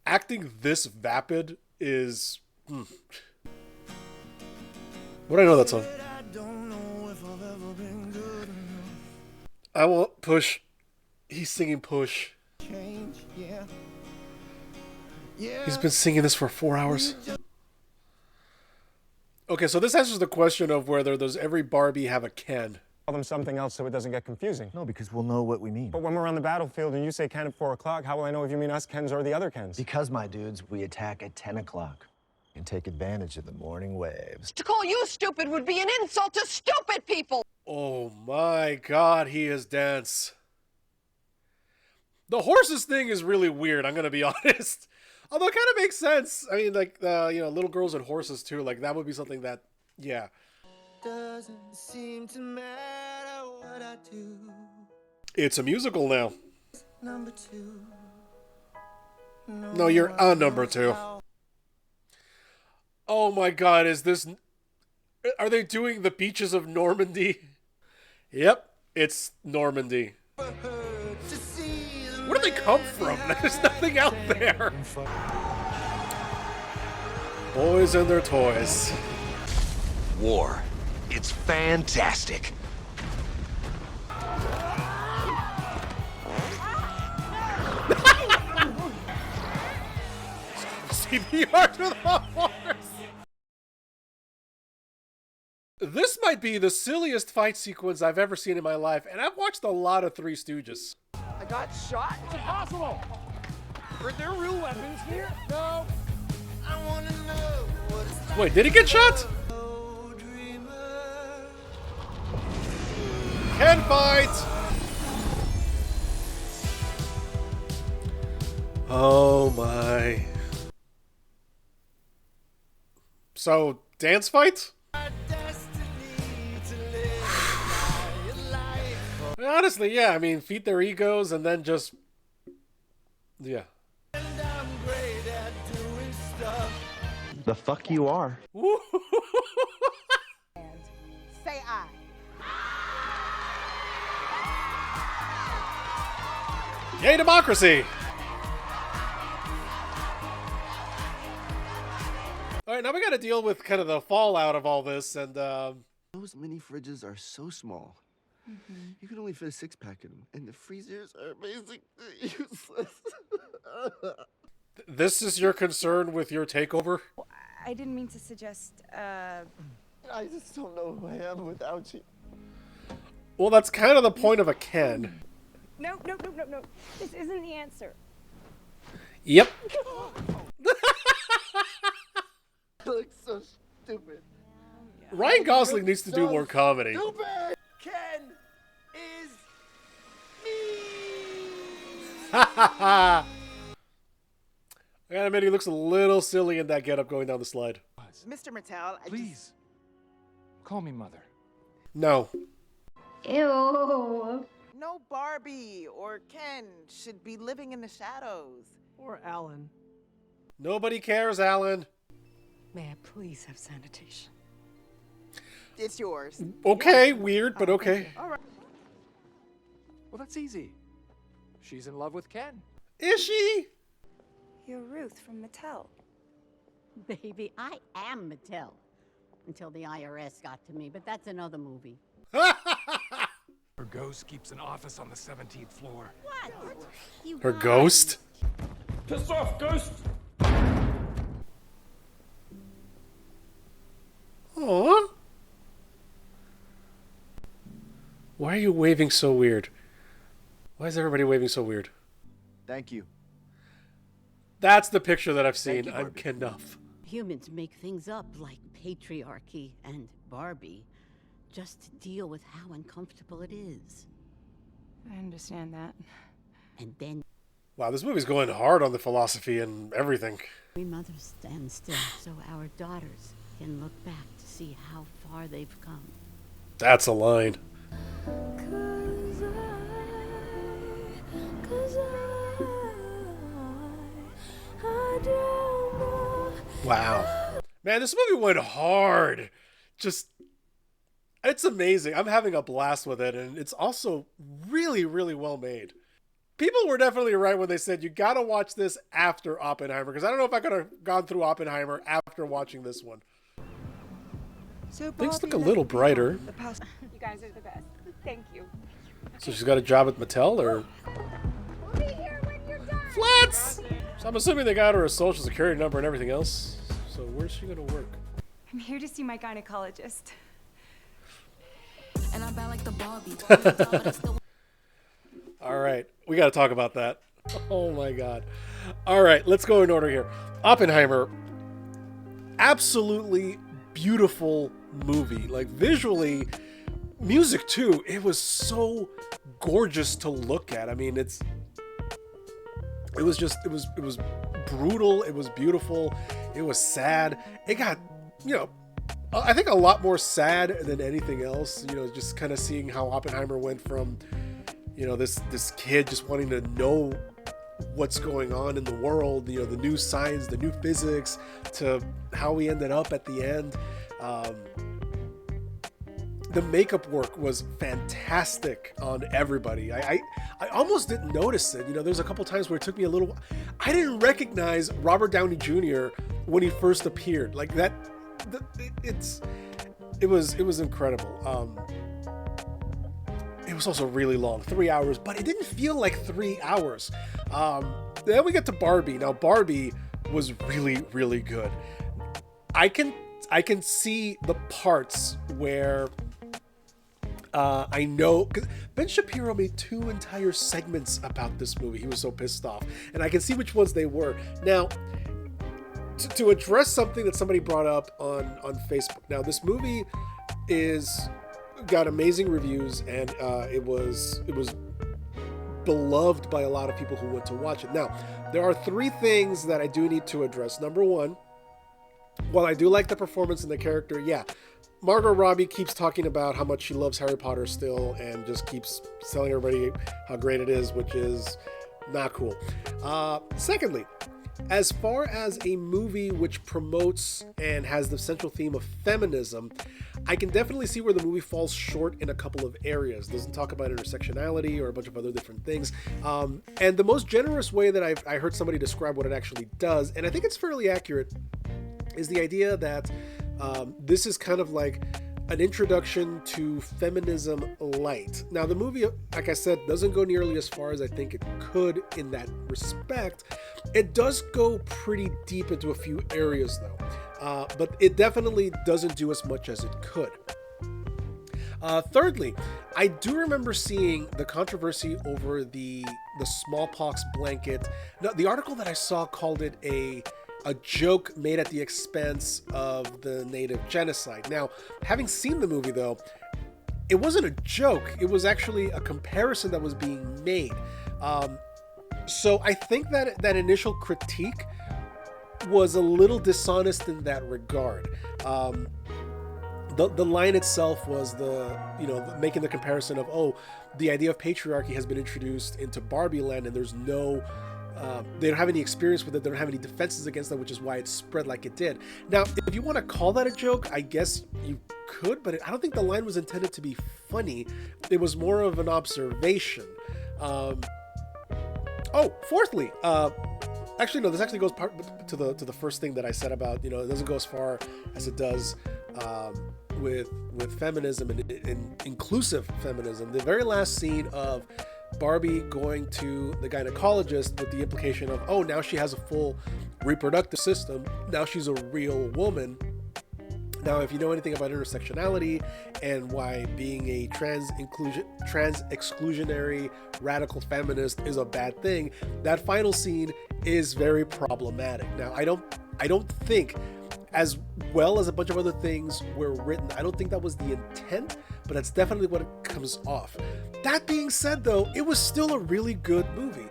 acting this vapid is... What do I know that song? I won't push. He's singing Push. He's been singing this for 4 hours. Okay, so this answers the question of whether does every Barbie have a Ken? Call them something else so it doesn't get confusing. No, because we'll know what we mean. But when we're on the battlefield and you say Ken at 4 o'clock, how will I know if you mean us Kens or the other Kens? Because, my dudes, we attack at 10 o'clock and take advantage of the morning waves. To call you stupid would be an insult to stupid people! Oh my god, he is dense. The horses thing is really weird, I'm gonna be honest. Although it kind of makes sense. I mean, like, you know, little girls and horses too. Like, that would be something that, yeah. Doesn't seem to matter what I do. It's a musical now. Number 2. No, you're a number 2. Oh my god, is this... Are they doing the beaches of Normandy? Yep, it's Normandy. Where do they come from? There's nothing out there. Boys and their toys. War. It's fantastic. CPR to the horse. This might be the silliest fight sequence I've ever seen in my life, and I've watched a lot of Three Stooges. I got shot. It's impossible. Are there real weapons here? No. I wanna know what it's like. Wait, did he get shot? Can fight! Oh my. So, dance fight? Honestly, yeah, I mean, feed their egos and then just... Yeah. The fuck you are. Say I. Yay, democracy! Alright, now we gotta deal with kind of the fallout of all this, and Those mini fridges are so small. You can only fit a 6-pack in them, and the freezers are basically useless. This is your concern with your takeover? I didn't mean to suggest, I just don't know who I am without you. Well, that's kind of the point of a Ken. No. This isn't the answer. Yep. I look so stupid. Ryan Gosling needs to do more comedy. Stupid! Ken is me. I gotta admit, he looks a little silly in that getup going down the slide. Mr. Mattel, Please. Call me mother. No. Ew. No Barbie or Ken should be living in the shadows. Or Alan. Nobody cares, Alan. May I please have sanitation? It's yours. Okay, weird, but okay. All right. Well, that's easy. She's in love with Ken. Is she? You're Ruth from Mattel. Baby, I am Mattel. Until the IRS got to me, but that's another movie. Her ghost keeps an office on the 17th floor. What? You Her guys. ghost? Piss off, ghost. Aww. Why are you waving so weird? Why is everybody waving so weird? Thank you. That's the picture that I've Thank seen. you, I'm Barbie. enough. Humans make things up like patriarchy and Barbie just to deal with how uncomfortable it is. I understand that. And then Wow, this movie's going hard on the philosophy and everything. we mothers stand still so our daughters can look back to see how far they've come. That's a line. Wow. Man, this movie went hard. Just, it's amazing. I'm having a blast with it, and it's also really, really well made. People were definitely right when they said you gotta watch this after Oppenheimer, because I don't know if I could have gone through Oppenheimer after watching this one. So Things look a little brighter. You guys are the best. Thank you. So she's got a job at Mattel, or? We'll be here when you're done. Flats! So I'm assuming they got her a social security number and everything else. So where's she gonna work? I'm here to see my gynecologist. And I'm bad like the Barbie. All right, we got to talk about that. Oh my God. All right, let's go in order here. Oppenheimer, absolutely beautiful movie. Like visually, music too. It was so gorgeous to look at. I mean, it was brutal. It was beautiful. It was sad. It got, I think a lot more sad than anything else. Just kind of seeing how Oppenheimer went from, this kid just wanting to know what's going on in the world, the new science, the new physics, to how we ended up at the end. The makeup work was fantastic on everybody. I almost didn't notice it. There's a couple times where it took me a little. I didn't recognize Robert Downey Jr. when he first appeared. Like that, it was incredible. It was also really long, 3 hours, but it didn't feel like 3 hours. Then we get to Barbie. Now Barbie, was really, really good. I can see the parts where I know, because Ben Shapiro made 2 entire segments about this movie. He was so pissed off, and I can see which ones they were. Now, to address something that somebody brought up on Facebook. Now, this movie got amazing reviews, and it was beloved by a lot of people who went to watch it. Now, there are 3 things that I do need to address. Number 1, while I do like the performance and the character, yeah, Margot Robbie keeps talking about how much she loves Harry Potter still and just keeps telling everybody how great it is, which is not cool. Secondly, as far as a movie which promotes and has the central theme of feminism, I can definitely see where the movie falls short in a couple of areas. It doesn't talk about intersectionality or a bunch of other different things. And the most generous way that I heard somebody describe what it actually does, and I think it's fairly accurate, is the idea that this is kind of like an introduction to feminism light. Now, the movie, like I said, doesn't go nearly as far as I think it could in that respect. It does go pretty deep into a few areas, though, but it definitely doesn't do as much as it could. Thirdly, I do remember seeing the controversy over the smallpox blanket. Now, the article that I saw called it a joke made at the expense of the native genocide. Now, having seen the movie, though, it wasn't a joke. It was actually a comparison that was being made. So I think that initial critique was a little dishonest in that regard. The line itself was making the comparison of, oh, the idea of patriarchy has been introduced into Barbie land, and there's no they don't have any experience with it. They don't have any defenses against that, which is why it spread like it did. Now, if you want to call that a joke, I guess you could, but I don't think the line was intended to be funny. It was more of an observation. Fourthly, actually, no, this actually goes to the first thing that I said about, it doesn't go as far as it does with feminism and inclusive feminism. The very last scene of Barbie going to the gynecologist with the implication of, oh, now she has a full reproductive system. Now she's a real woman. Now, if you know anything about intersectionality and why being a trans exclusionary radical feminist is a bad thing, that final scene is very problematic. Now, I don't think, as well as a bunch of other things were written, I don't think that was the intent, but that's definitely what it comes off. That being said, though, it was still a really good movie.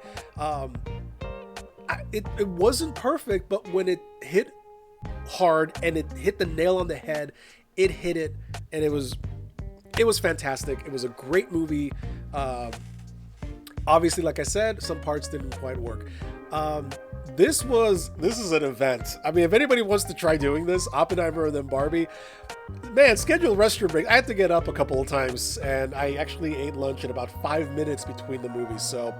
It wasn't perfect, but when it hit hard and it hit the nail on the head, it hit it, and it was fantastic. It was a great movie. Obviously, like I said, some parts didn't quite work. This is an event. I mean, if anybody wants to try doing this, Oppenheimer and then Barbie, man, schedule restroom break. I had to get up a couple of times, and I actually ate lunch in about 5 minutes between the movies. So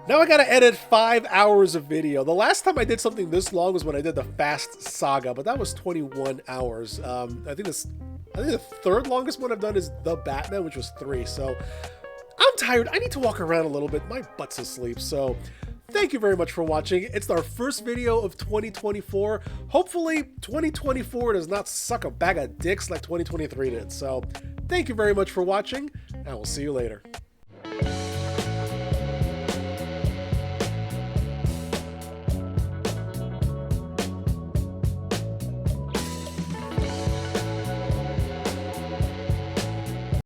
now I gotta edit 5 hours of video. The last time I did something this long was when I did the Fast Saga, but that was 21 hours. I think the third longest one I've done is The Batman, which was 3. So I'm tired. I need to walk around a little bit. My butt's asleep. So thank you very much for watching. It's our first video of 2024. Hopefully 2024 does not suck a bag of dicks like 2023 did. So thank you very much for watching, and we'll see you later.